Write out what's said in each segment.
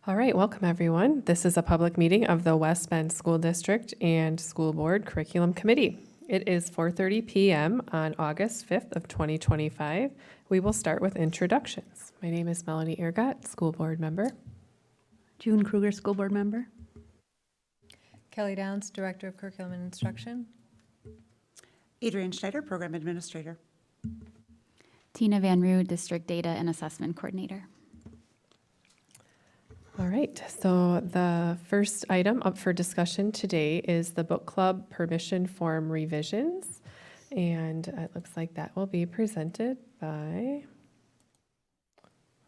All right, welcome everyone. This is a public meeting of the West Bend School District and School Board Curriculum Committee. It is 4:30 p.m. on August 5th of 2025. We will start with introductions. My name is Melanie Ergott, School Board Member. June Kruger, School Board Member. Kelly Downs, Director of Curriculum and Instruction. Adrienne Schneider, Program Administrator. Tina Van Roo, District Data and Assessment Coordinator. All right, so the first item up for discussion today is the book club permission form revisions. And it looks like that will be presented by,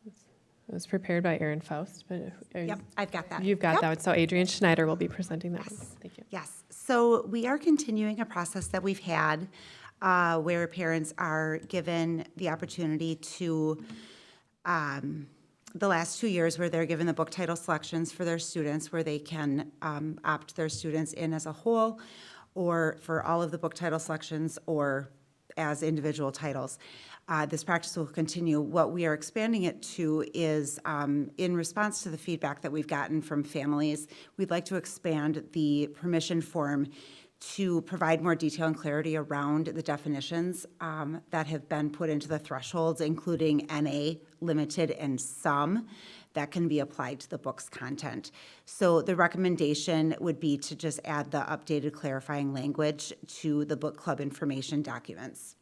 it was prepared by Erin Faust, but Yep, I've got that. you've got Yep. that one. So Adrienne Schneider will be presenting that one. Yes. Thank you. Yes, so we are continuing a process that we've had where parents are given the opportunity to, the last 2 years where they're given the book title selections for their students, where they can opt their students in as a whole, or for all of the book title selections, or as individual titles. This practice will continue. What we are expanding it to is, in response to the feedback that we've gotten from families, we'd like to expand the permission form to provide more detail and clarity around the definitions that have been put into the thresholds, including NA, limited, and some that can be applied to the book's content. So the recommendation would be to just add the updated clarifying language to the book club information documents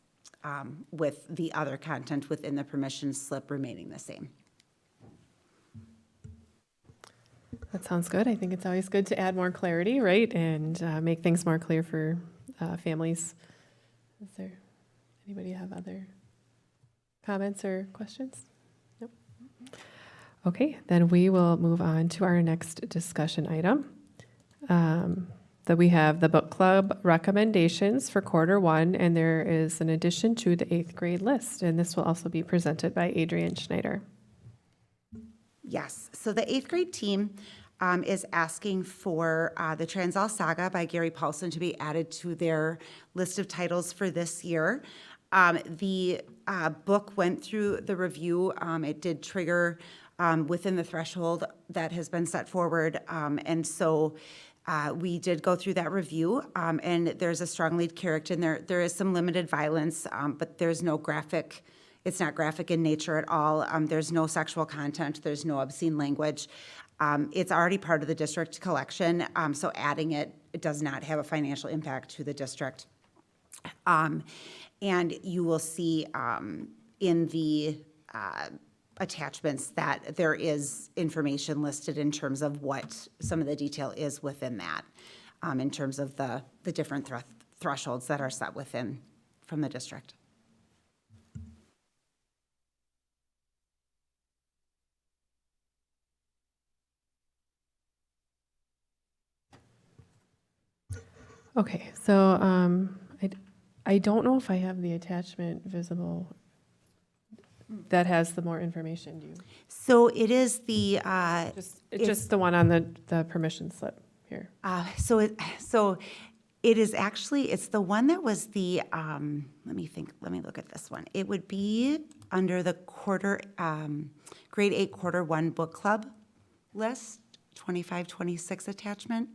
with the other content within the permission slip remaining the same. That sounds good. I think it's always good to add more clarity, right? And make things more clear for families. Is there anybody have other comments or questions? Nope. Okay, then we will move on to our next discussion item. That we have the book club recommendations for Q1, and there is an addition to the 8th grade list, and this will also be presented by Adrienne Schneider. Yes, so the 8th grade team is asking for the Transall Saga by Gary Paulson to be added to their list of titles for this year. The book went through the review. It did trigger within the threshold that has been set forward, and so we did go through that review, and there's a strong lead character, and there is some limited violence, but there's no graphic. It's not graphic in nature at all. There's no sexual content. There's no obscene language. It's already part of the district collection, so adding it does not have a financial impact to the district. And you will see in the attachments that there is information listed in terms of what some of the detail is within that, in terms of the different thresholds that are set within from the district. Okay, so I don't know if I have the attachment visible that has the more information. Do you? So it is the It's just the one on the permission slip here. so it is actually, it's the one that was the let me look at this one. It would be under the grade 8 Q1 book club list, 25-26 attachment,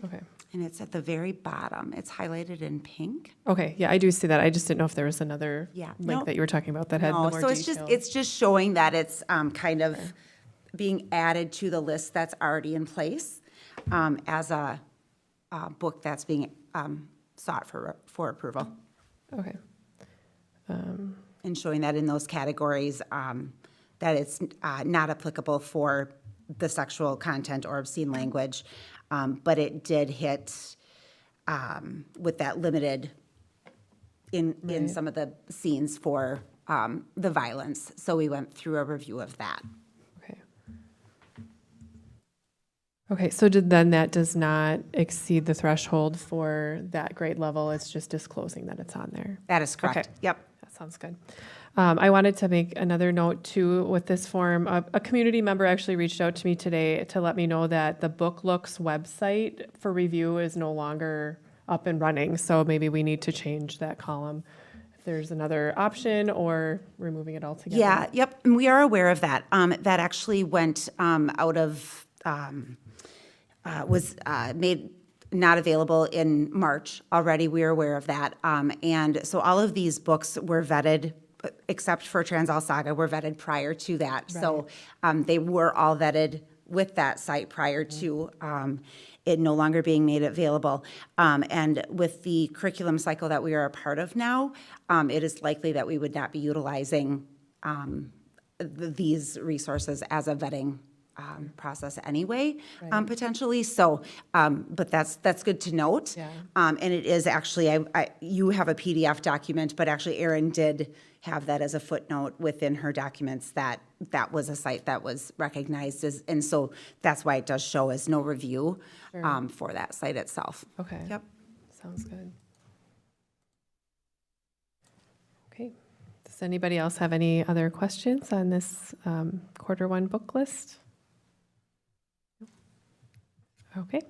Okay. and it's at the very bottom. It's highlighted in pink. Okay, yeah, I do see that. I just didn't know if there was another Yeah, link no. that you were talking about that had the No, more so detail. it's just showing that it's kind of being added to the list that's already in place as a book that's being sought for approval, Okay. and showing that in those categories that it's not applicable for the sexual content or obscene language, but it did hit with that limited in Right. some of the scenes for the violence. So we went through a review of that. Okay. Okay, so that does not exceed the threshold for that grade level. It's just disclosing that it's on there. That is correct. Okay. Yep. That sounds good. I wanted to make another note too with this form. A community member actually reached out to me today to let me know that the Book Looks website for review is no longer up and running. So maybe we need to change that column there's another option or removing it altogether. Yeah, yep, and we are aware of that. That actually went out of, was made not available in March already. We are aware of that. And so all of these books were vetted, except for Transall Saga, were vetted prior to that. So they were all vetted with that site prior to it no longer being made available. And with the curriculum cycle that we are a part of now, it is likely that we would not be utilizing these resources as a vetting process anyway, potentially. So, but that's good to note. Yeah. And it is actually, you have a PDF document, but actually Erin did have that as a footnote within her documents that that was a site that was recognized as, and so that's why it does show as no review for that site itself. Okay. Yep. Sounds good. Okay. Does anybody else have any other questions on this quarter one book list? Okay.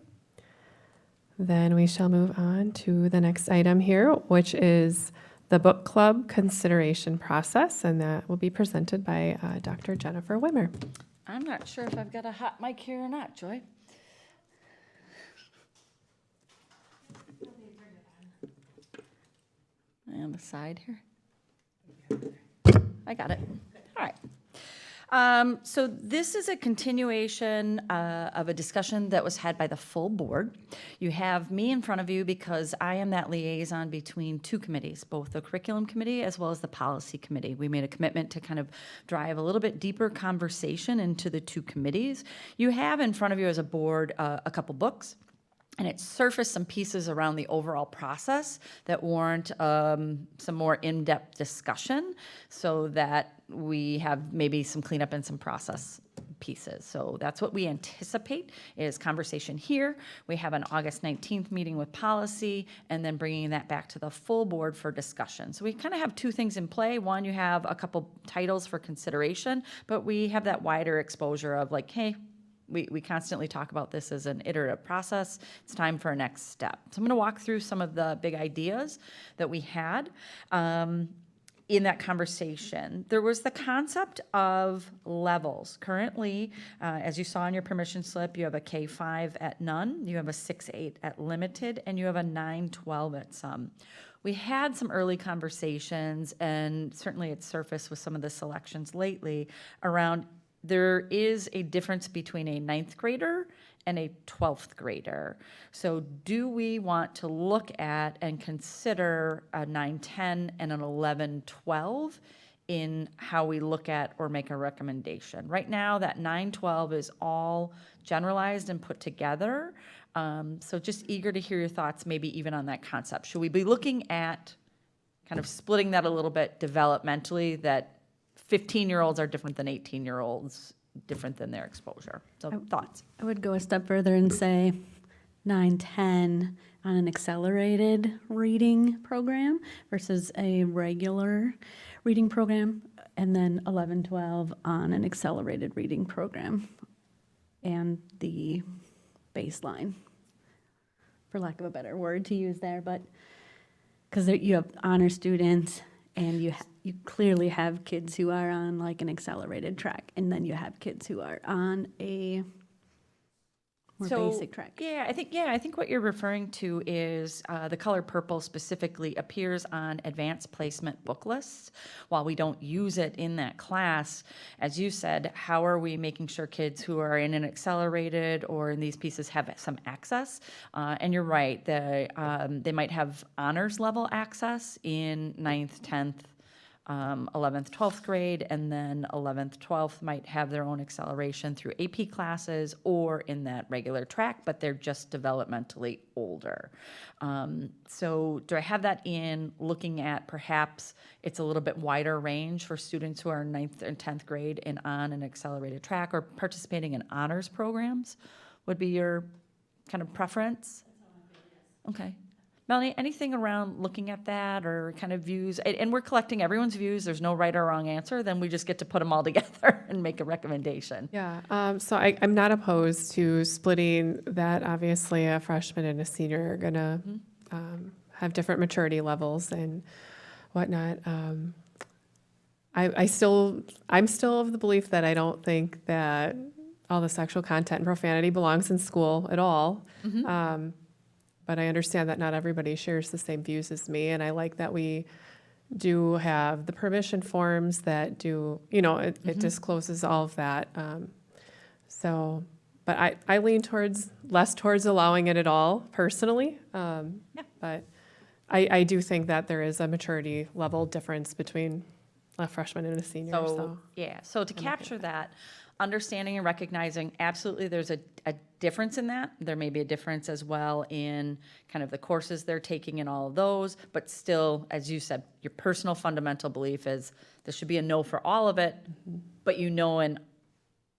Then we shall move on to the next item here, which is the book club consideration process, and that will be presented by Dr. Jennifer Wimmer. I'm not sure if I've got a hot mic here or not, Joy. On the side here. I got it. All right. So this is a continuation of a discussion that was had by the full board. You have me in front of you because I am that liaison between two committees, both the curriculum committee as well as the policy committee. We made a commitment to kind of drive a little bit deeper conversation into the two committees. You have in front of you as a board a couple books. And it surfaced some pieces around the overall process that warrant some more in-depth discussion so that we have maybe some cleanup and some process pieces. So that's what we anticipate is conversation here. We have an August 19th meeting with policy and then bringing that back to the full board for discussion. So we kind of have two things in play. One, you have a couple titles for consideration, but we have that wider exposure of like, hey, we constantly talk about this as an iterative process. It's time for a next step. So I'm going to walk through some of the big ideas that we had in that conversation. There was the concept of levels. Currently, as you saw in your permission slip, you have a K-5 at none, you have a 6-8 at limited, and you have a 9-12 at some. We had some early conversations, and certainly it surfaced with some of the selections lately around there is a difference between a 9th grader and a 12th grader. So do we want to look at and consider a 9-10 and an 11-12 in how we look at or make a recommendation? Right now, that 9-12 is all generalized and put together. So just eager to hear your thoughts, maybe even on that concept. Should we be looking at kind of splitting that a little bit developmentally, that 15-year-olds are different than 18-year-olds, different than their exposure? So thoughts? I would go a step further and say 9-10 on an accelerated reading program versus a regular reading program, and then 11-12 on an accelerated reading program and the baseline, for lack of a better word to use there, but because you have honor students and you clearly have kids who are on like an accelerated track, and then you have kids who are on a more basic track. Yeah, I think what you're referring to is the color purple specifically appears on advanced placement book lists. While we don't use it in that class, as you said, how are we making sure kids who are in an accelerated or in these pieces have some access? And you're right, they might have honors level access in 9th, 10th, 11th, 12th grade, and then 11th, 12th might have their own acceleration through AP classes or in that regular track, but they're just developmentally older. So do I have that in looking at perhaps it's a little bit wider range for students who are 9th and 10th grade and on an accelerated track or participating in honors programs would be your kind of preference? Okay. Melanie, anything around looking at that or kind of views? And we're collecting everyone's views. There's no right or wrong answer. Then we just get to put them all together and make a recommendation. Yeah, so I'm not opposed to splitting that. Obviously, a freshman and a senior are going to have different maturity levels. And whatnot. I'm still of the belief that I don't think that all the sexual content and profanity belongs in school at all. But I understand that not everybody shares the same views as me, and I like that we do have the permission forms that do, it discloses all of that. So, but I lean less towards allowing it at all personally. But I do think that there is a maturity level difference between a freshman and a senior, so. Yeah, so to capture that, understanding and recognizing, absolutely, there's a difference in that. There may be a difference as well in kind of the courses they're taking and all of those, but still, as you said, your personal fundamental belief is there should be a no for all of it, but and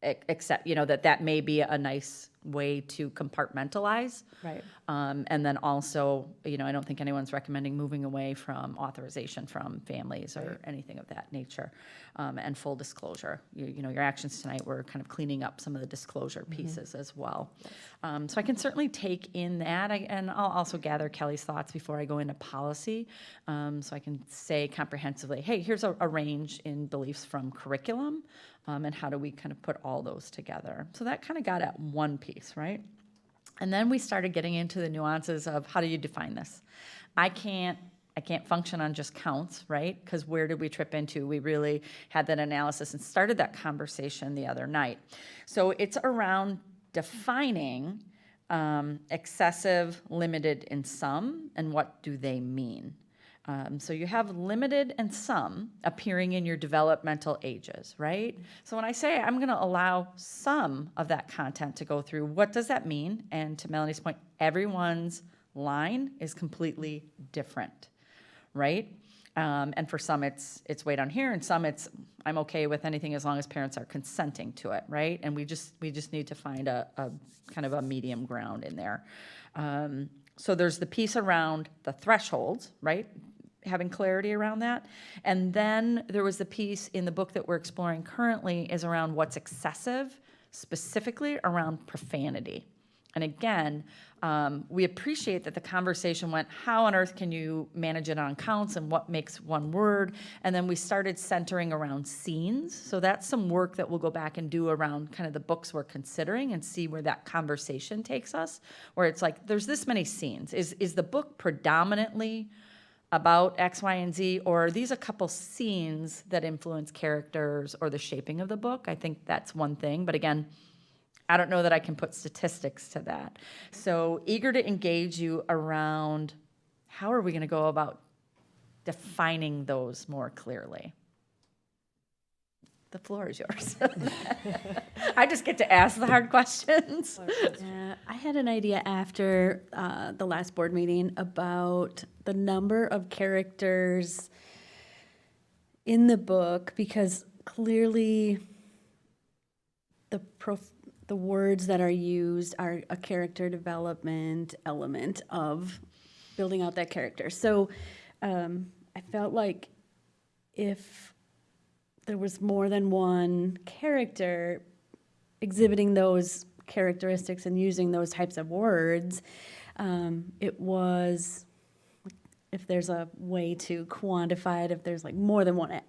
accept, that may be a nice way to compartmentalize. Right. And then also, I don't think anyone's recommending moving away from authorization from families or anything of that nature. And full disclosure, your actions tonight were kind of cleaning up some of the disclosure pieces as well. So I can certainly take in that, and I'll also gather Kelly's thoughts before I go into policy. So I can say comprehensively, hey, here's a range in beliefs from curriculum, and how do we kind of put all those together. So that kind of got at one piece, right? And then we started getting into the nuances of how do you define this? I can't function on just counts, right? Because where did we trip into? We really had that analysis and started that conversation the other night. So it's around defining excessive, limited, and some, and what do they mean? So you have limited and some appearing in your developmental ages, right? So when I say I'm going to allow some of that content to go through, what does that mean? And to Melanie's point, everyone's line is completely different, right? And for some, it's way down here, and some it's I'm okay with anything as long as parents are consenting to it, right? And we just need to find a kind of a medium ground in there. So there's the piece around the thresholds, right? Having clarity around that. And then there was the piece in the book that we're exploring currently is around what's excessive, specifically around profanity. And again, we appreciate that the conversation went, how on earth can you manage it on counts and what makes one word? And then we started centering around scenes. So that's some work that we'll go back and do around kind of the books we're considering and see where that conversation takes us, where it's like, there's this many scenes. Is the book predominantly about X, Y, and Z, or are these a couple scenes that influence characters or the shaping of the book? I think that's one thing. But again, I don't know that I can put statistics to that. So eager to engage you around how are we going to go about defining those more clearly? The floor is yours. I just get to ask the hard questions. Yeah, I had an idea after the last board meeting about the number of characters in the book, because clearly the words that are used are a character development element of building out that character. So I felt like if there was more than one character exhibiting those characteristics and using those types of words, it was, if there's a way to quantify it, if there's like more than one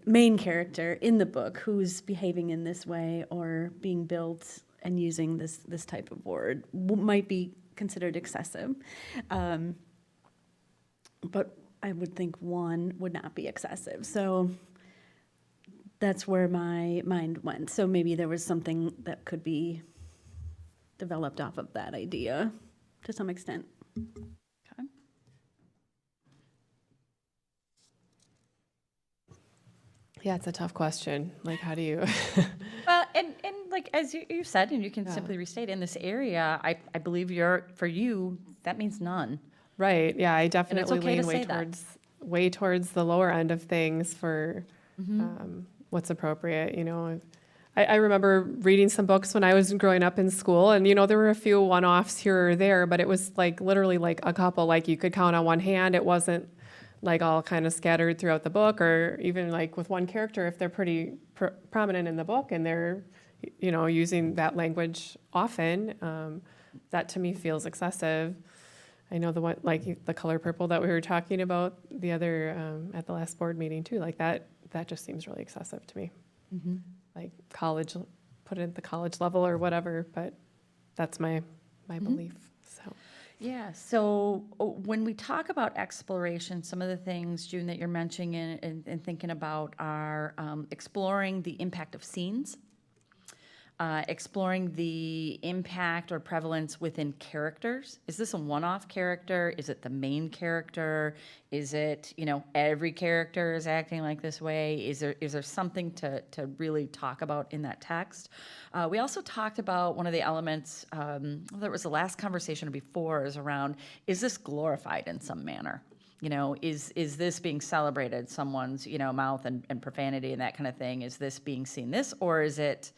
main character in the book who's behaving in this way or being built and using this type of word might be considered excessive. But I would think one would not be excessive. So that's where my mind went. So maybe there was something that could be developed off of that idea to some extent. Okay. Yeah, it's a tough question. Like, how do you? Well, and like as you said, and you can simply restate, in this area, I believe for you, that means none. Right, yeah, I definitely okay to lean say that. way towards the lower end of things for what's appropriate, I remember reading some books when I was growing up in school, and, there were a few one-offs here or there, but it was like literally like a couple, like you could count on one hand. It wasn't like all kind of scattered throughout the book, or even like with one character, if they're pretty prominent in the book and they're, using that language often, that to me feels excessive. I know the one, like the color purple that we were talking about the other, at the last board meeting too, like that just seems really excessive to me. Like college, put it at the college level or whatever, but that's my belief, so. Yeah, so when we talk about exploration, some of the things, June, that you're mentioning and thinking about are exploring the impact of scenes, exploring the impact or prevalence within characters. Is this a one-off character? Is it the main character? Is it, every character is acting like this way? Is there something to really talk about in that text? We also talked about one of the elements, there was the last conversation before, is around, is this glorified in some manner? Is this being celebrated, someone's, mouth and profanity and that kind of thing? Is this being seen this, or is it,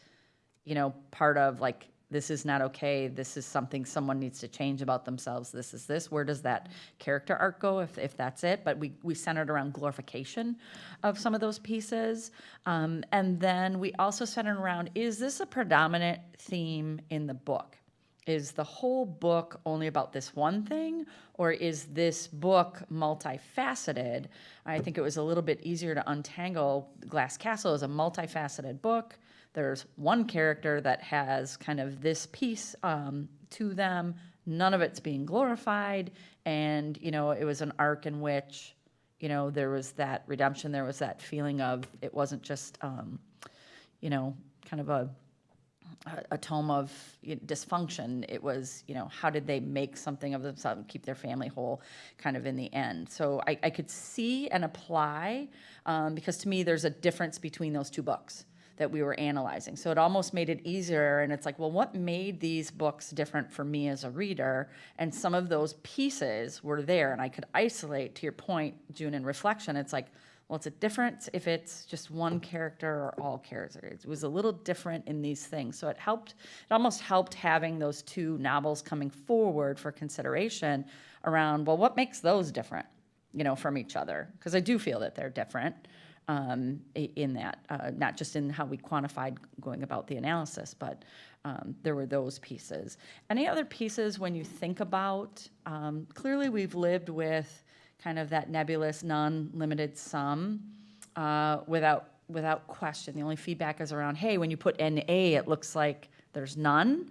part of like, this is not okay, this is something someone needs to change about themselves, this is this? Where does that character arc go, if that's it? But we centered around glorification of some of those pieces. And then we also centered around, is this a predominant theme in the book? Is the whole book only about this one thing, or is this book multifaceted? I think it was a little bit easier to untangle. Glass Castle is a multifaceted book. There's one character that has kind of this piece to them. None of it's being glorified. And, it was an arc in which, there was that redemption. There was that feeling of, it wasn't just, kind of a tome of dysfunction. It was, how did they make something of themselves, keep their family whole kind of in the end. So I could see and apply, because to me, there's a difference between those two books that we were analyzing. So it almost made it easier. And it's like, well, what made these books different for me as a reader? And some of those pieces were there. And I could isolate, to your point, June, in reflection. It's like, well, it's a difference if it's just one character or all characters. It was a little different in these things. So it almost helped having those two novels coming forward for consideration around, well, what makes those different, from each other? Because I do feel that they're different. In that, not just in how we quantified going about the analysis, but there were those pieces. Any other pieces when you think about, clearly we've lived with kind of that nebulous, non-limited sum without question. The only feedback is around, hey, when you put NA, it looks like there's none,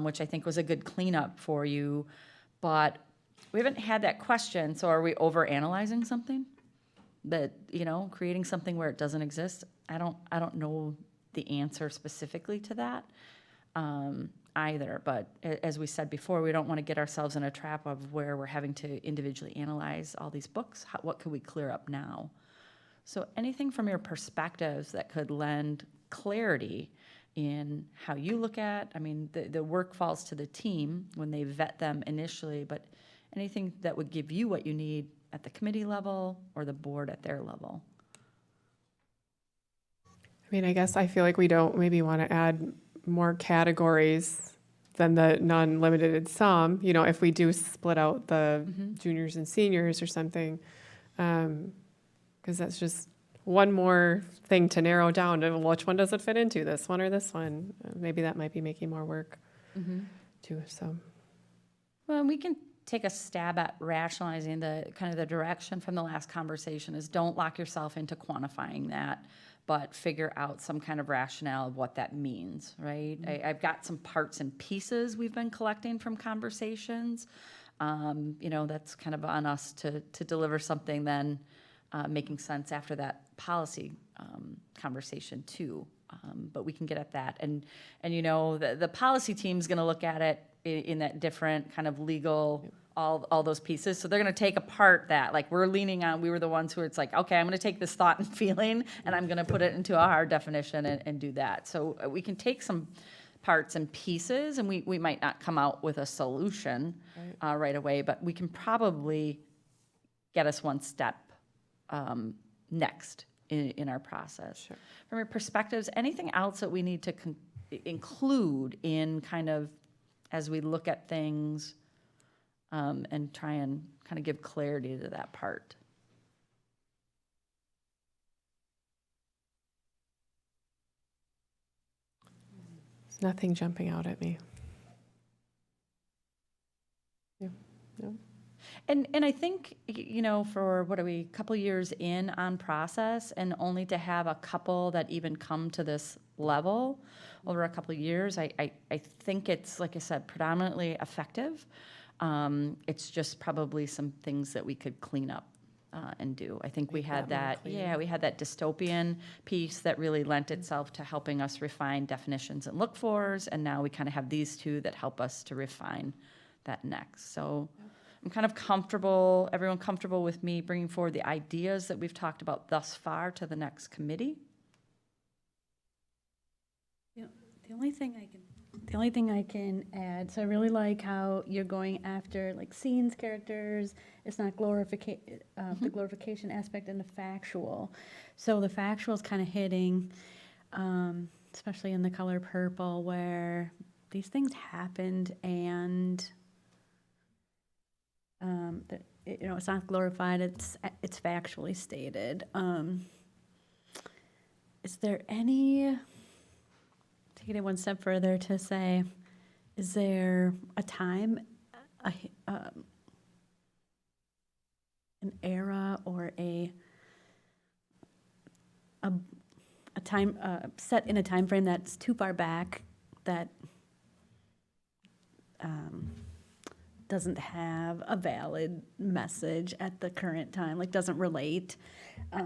which I think was a good cleanup for you. But we haven't had that question, so are we overanalyzing something? That, creating something where it doesn't exist, I don't know the answer specifically to that either. But as we said before, we don't want to get ourselves in a trap of where we're having to individually analyze all these books. What can we clear up now? So anything from your perspectives that could lend clarity in how you look at, the work falls to the team when they vet them initially, but anything that would give you what you need at the committee level or the board at their level? I guess I feel like we don't maybe want to add more categories than the non-limited sum, if we do split out the juniors and seniors or something, because that's just one more thing to narrow down to which one does it fit into, this one or this one. Maybe that might be making more work too, so. Well, we can take a stab at rationalizing the kind of the direction from the last conversation is don't lock yourself into quantifying that, but figure out some kind of rationale of what that means, right? I've got some parts and pieces we've been collecting from conversations. That's kind of on us to deliver something then making sense after that policy conversation too. But we can get at that. And the policy team's going to look at it in that different kind of legal, all those pieces. So they're going to take apart that, like we're leaning on, we were the ones who it's like, okay, I'm going to take this thought and feeling and I'm going to put it into a hard definition and do that. So we can take some parts and pieces and we might not come out with a solution right away, but we can probably get us one step next in our process. Sure. From your perspectives, anything else that we need to include in kind of as we look at things and try and kind of give clarity to that part? There's nothing jumping out at me. Yeah, no. And I think, for what are we, a couple years in on process, and only to have a couple that even come to this level over a couple years, I think it's, like I said, predominantly effective. It's just probably some things that we could clean up and do. I think we Make had that more that, clear. we had that dystopian piece that really lent itself to helping us refine definitions and look-fors, and now we kind of have these two that help us to refine that next. So I'm kind of comfortable, everyone comfortable with me bringing forward the ideas that we've talked about thus far to the next committee? The only thing I can add, so I really like how you're going after like scenes, characters. It's not the glorification aspect and the factual. So the factual is kind of hitting, especially in the color purple, where these things happened and it's not glorified. It's factually stated. Is there any? Taking it one step further to say, is there a time, an era, or a time set in a time frame that's too far back that doesn't have a valid message at the current time, like doesn't relate? I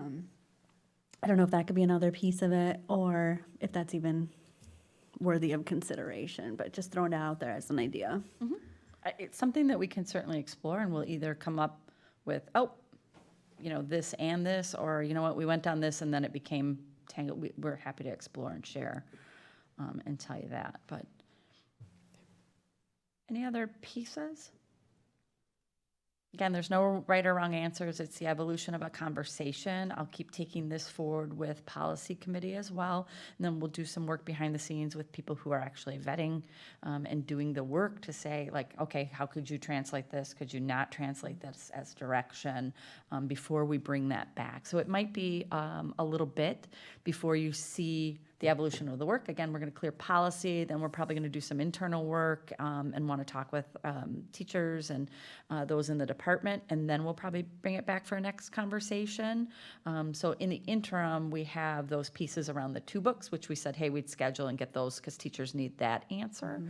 don't know if that could be another piece of it, or if that's even worthy of consideration, but just throwing it out there as an idea. It's something that we can certainly explore, and we'll either come up with, this and this, or you know what, we went down this and then it became tangled. We're happy to explore and share and tell you that. But any other pieces? Again, there's no right or wrong answers. It's the evolution of a conversation. I'll keep taking this forward with policy committee as well. And then we'll do some work behind the scenes with people who are actually vetting and doing the work to say, like, okay, how could you translate this? Could you not translate this as direction before we bring that back? So it might be a little bit before you see the evolution of the work. Again, we're going to clear policy, then we're probably going to do some internal work and want to talk with teachers and those in the department, and then we'll probably bring it back for a next conversation. So in the interim, we have those pieces around the two books, which we said, hey, we'd schedule and get those because teachers need that answer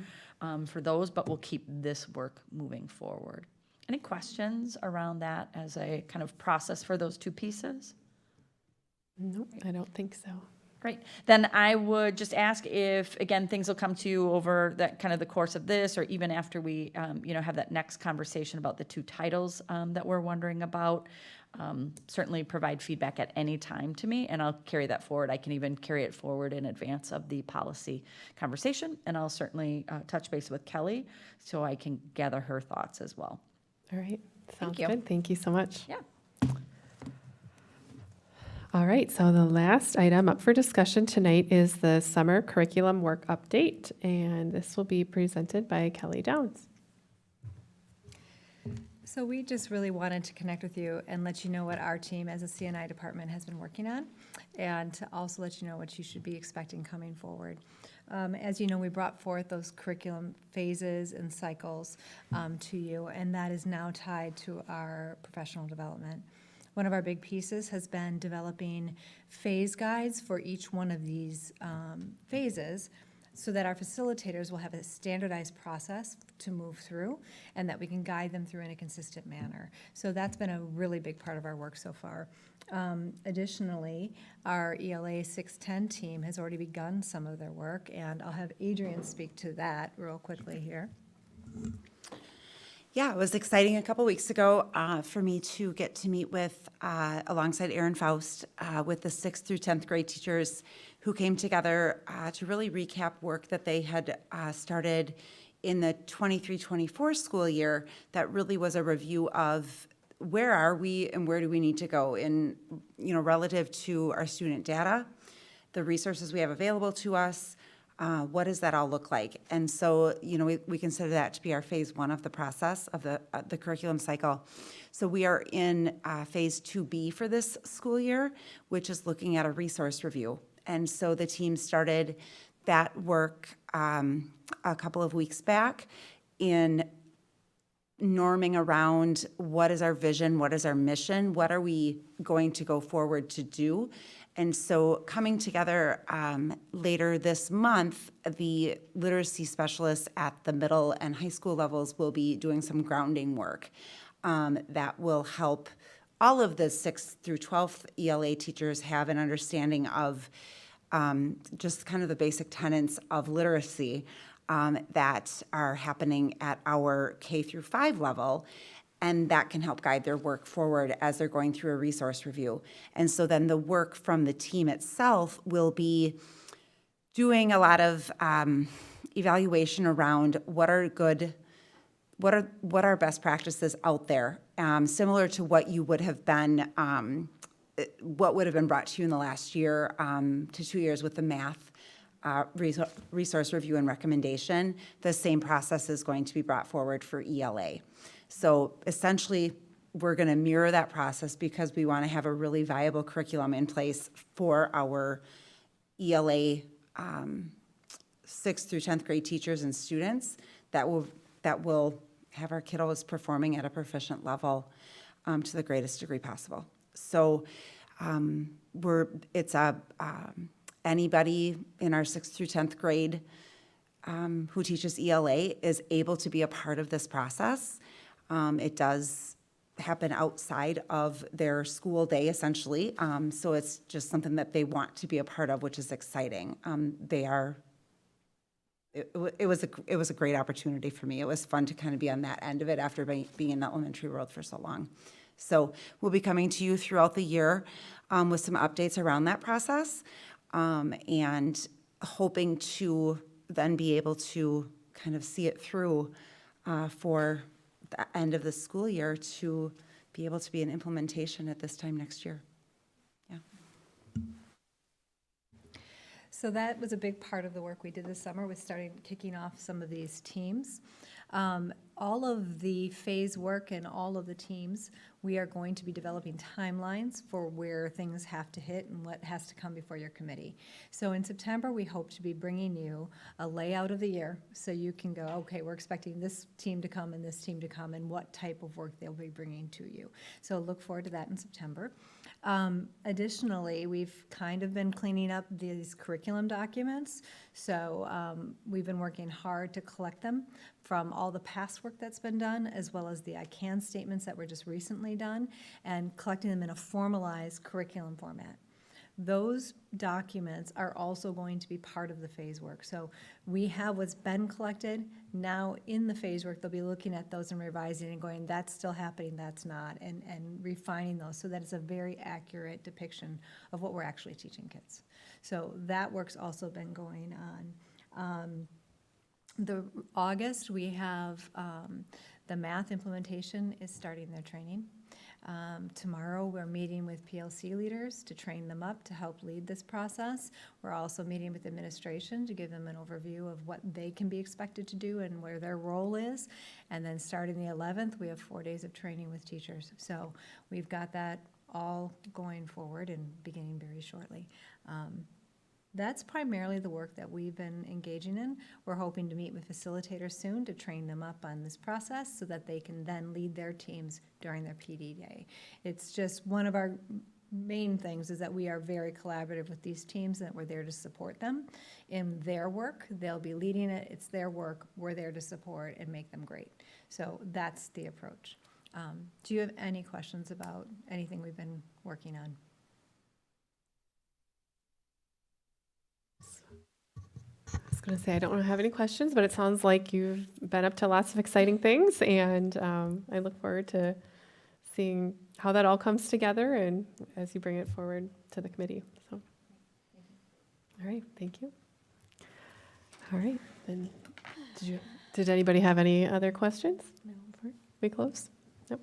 for those, but we'll keep this work moving forward. Any questions around that as a kind of process for those two pieces? Nope, I don't think so. Great. Then I would just ask if, again, things will come to you over that kind of the course of this, or even after we, have that next conversation about the two titles that we're wondering about. Certainly provide feedback at any time to me, and I'll carry that forward. I can even carry it forward in advance of the policy conversation, and I'll certainly touch base with Kelly so I can gather her thoughts as well. All right, sounds you. good. Thank you so much. Yeah. All right, so the last item up for discussion tonight is the summer curriculum work update, and this will be presented by Kelly Downs. So we just really wanted to connect with you and let you know what our team as a CNI department has been working on, and to also let you know what you should be expecting coming forward. As you know, we brought forth those curriculum phases and cycles to you, and that is now tied to our professional development. One of our big pieces has been developing phase guides for each one of these phases, so that our facilitators will have a standardized process to move through, and that we can guide them through in a consistent manner. So that's been a really big part of our work so far. Additionally, our ELA 610 team has already begun some of their work, and I'll have Adrian speak to that real quickly here. Yeah, it was exciting a couple weeks ago for me to get to meet with, alongside Erin Faust, with the 6th through 10th grade teachers who came together to really recap work that they had started in the 23-24 school year that really was a review of where are we and where do we need to go in, relative to our student data, the resources we have available to us. What does that all look like? And so, we consider that to be our phase 1 of the process of the curriculum cycle. So we are in phase 2B for this school year, which is looking at a resource review. And so the team started that work a couple of weeks back in norming around what is our vision, what is our mission, what are we going to go forward to do. And so coming together later this month, the literacy specialists at the middle and high school levels will be doing some grounding work that will help all of the 6th through 12th ELA teachers have an understanding of just kind of the basic tenets of literacy that are happening at our K through 5 level, and that can help guide their work forward as they're going through a resource review. And so then the work from the team itself will be doing a lot of evaluation around what are best practices out there, similar to what you would have been, what would have been brought to you in the last year to 2 years with the math resource review and recommendation. The same process is going to be brought forward for ELA. So essentially, we're going to mirror that process because we want to have a really viable curriculum in place for our ELA 6th through 10th grade teachers and students that will have our kiddos performing at a proficient level to the greatest degree possible. So anybody in our 6th through 10th grade who teaches ELA is able to be a part of this process. It does happen outside of their school day, essentially, so it's just something that they want to be a part of, which is exciting. It was a great opportunity for me. It was fun to kind of be on that end of it after being in the elementary world for so long. So we'll be coming to you throughout the year with some updates around that process, and hoping to then be able to kind of see it through for the end of the school year to be able to be an implementation at this time next year. Yeah. So that was a big part of the work we did this summer, was kicking off some of these teams. All of the phase work and all of the teams, we are going to be developing timelines for where things have to hit and what has to come before your committee. So in September, we hope to be bringing you a layout of the year so you can go, okay, we're expecting this team to come and this team to come and what type of work they'll be bringing to you. So look forward to that in September. Additionally, we've kind of been cleaning up these curriculum documents. So we've been working hard to collect them from all the past work that's been done, as well as the I can statements that were just recently done, and collecting them in a formalized curriculum format. Those documents are also going to be part of the phase work. So we have what's been collected. Now in the phase work, they'll be looking at those and revising and going, that's still happening, that's not, and refining those so that it's a very accurate depiction of what we're actually teaching kids. So that work's also been going on. August, we have the math implementation is starting their training. Tomorrow, we're meeting with PLC leaders to train them up to help lead this process. We're also meeting with administration to give them an overview of what they can be expected to do and where their role is. And then starting the 11th, we have 4 days of training with teachers. So we've got that all going forward and beginning very shortly. That's primarily the work that we've been engaging in. We're hoping to meet with facilitators soon to train them up on this process so that they can then lead their teams during their PD day. It's just one of our main things is that we are very collaborative with these teams, and that we're there to support them in their work. They'll be leading it. It's their work. We're there to support and make them great. So that's the approach. Do you have any questions about anything we've been working on? I was going to say, I don't have any questions, but it sounds like you've been up to lots of exciting things, and I look forward to seeing how that all comes together and as you bring it forward to the committee. So, all right, thank you. All right, then, did anybody have any other questions? No. Before we close? Nope.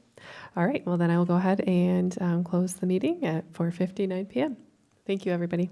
All right, well then I will go ahead and close the meeting at 4:59 p.m. Thank you, everybody.